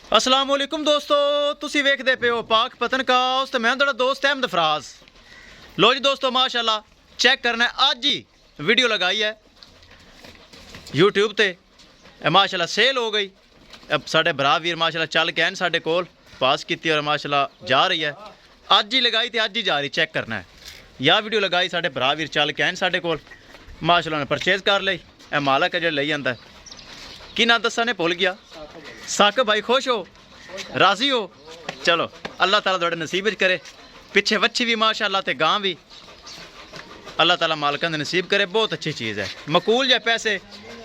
अस्सलाम वालेकुम दोस्तों, तुसी वेखदे पे हो पाक पतनकाउस ते मैं तुहाडा दोस्त अहमद फराज। लो जी दोस्तों, माशाल्लाह चेक करना है, अज ही वीडियो लगाई है यूट्यूब ते, माशाल्लाह सेल हो गई। अब साढ़े भरा वीर माशाल्लाह चल के आए साढ़े कोल, पास की और माशाल्लाह जा रही है। अज ही लगाई तो अज ही जा रही, चेक करना है। या वीडियो लगाई साढ़े भरा वीर चल के आए साढ़े कोल, माशाल्लाह ने परचेज कर ली। ए मालक है जो ले जाता है, की ना दसा ने भुल गया। साकिब भाई खुश हो, राजी हो? चलो अल्लाह ताला थोड़े नसीब करे। पिछे वच्छी भी माशाल्लाह ते गां भी अल्लाह ताला मालकां दे नसीब करे। बहुत अच्छी चीज़ है, मकूल जे पैसे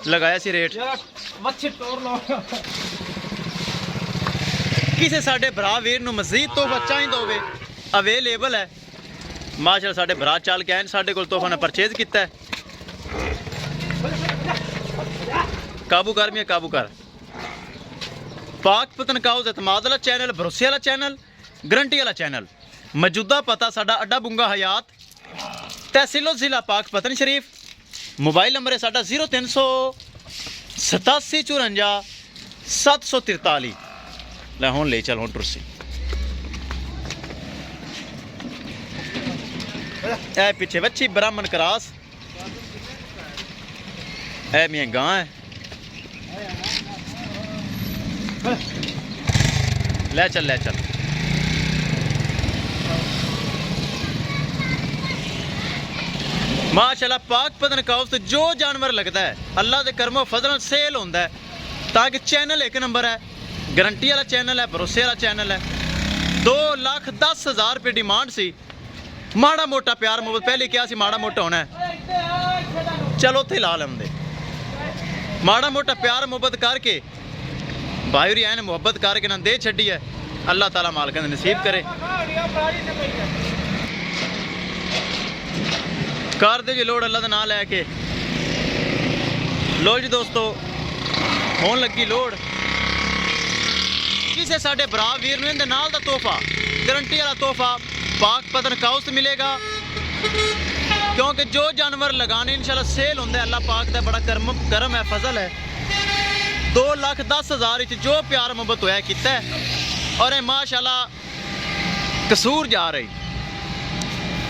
लगाया सी रेट। किसी साढ़े भरा वीर नूं मजीद तोहफा चाहिदा होवे, अवेलेबल है। माशाल्लाह साढ़े भरा चल के आए साढ़े कोल, तोहफा ने परचेज किया है। काबू कर मियां काबू कर। पाक पतनकाउस एतमाद वाला चैनल, भरोसे वाला चैनल, गारंटी वाला चैनल। मौजूदा पता साडा अड्डा बुंगा हयात, तहसीलो जिला पाक पतन शरीफ। मोबाइल नंबर है साडा 0387 54 743। लै हुण ले चल, हुण टुरसी ए पिछे वच्छी ब्राह्मण क्रास। ए मियां गां है, ले चल ले चल। माशाल्लाह पाक पतनकाउस तो जो जानवर लगता है अल्लाह के करमो फजल सेल होता है, ताकि चैनल एक नंबर है, गारंटी वाला चैनल है, भरोसे वाला चैनल है। 2,10,000 रुपये डिमांड सी। माड़ा मोटा प्यार मुहब्बत पहले क्या सी, माड़ा मोटा होना है, चलो उत्थे ला लेंदे। माड़ा मोटा प्यार मुहब्बत करके भाई आए ने मुहब्बत करके ना दे छड़ी है। अल्लाह ताला मालकां दे नसीब करे। कर दे जी लोड़ अल्लाह दा नाम लैके। लो जी दोस्तों, होन लगी लोड़। किसी साढ़े भरा वीर नूं इहदे नाल दा तोहफा, गारंटी वाला तोहफा पाक पतनकाउस मिलेगा। क्योंकि जो जानवर लगाने इंशाल्लाह सेल होंगे, अल्लाह पाक दा बड़ा करम है, फजल है। 2,10,000 जो प्यार मुहब्बत होया किता है। और माशाल्लाह कसूर जा रही,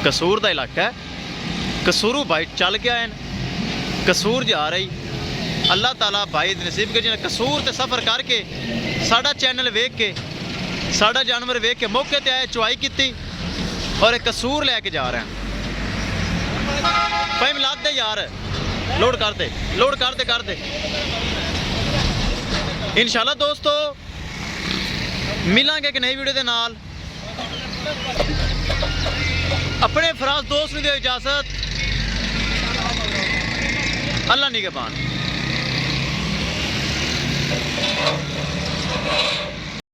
कसूर का इलाका है, कसूरू भाई चल के आए, कसूर जा रही। अल्लाह ताला भाई नसीब के जिन्हें कसूर से सफ़र करके साड़ा चैनल वेख के, साड़ा जानवर वेख के मौके ते आए, चुआई की और एक कसूर लैके जा रहे हैं। भाई मिला दे यार, लोड कर दे, लोड कर दे, कर दे। इंशाल्लाह दोस्तों मिलांगे एक नई वीडियो के नाल। अपने फराज दोस्त ने दे इजाजत। अल्लाह निगहबान।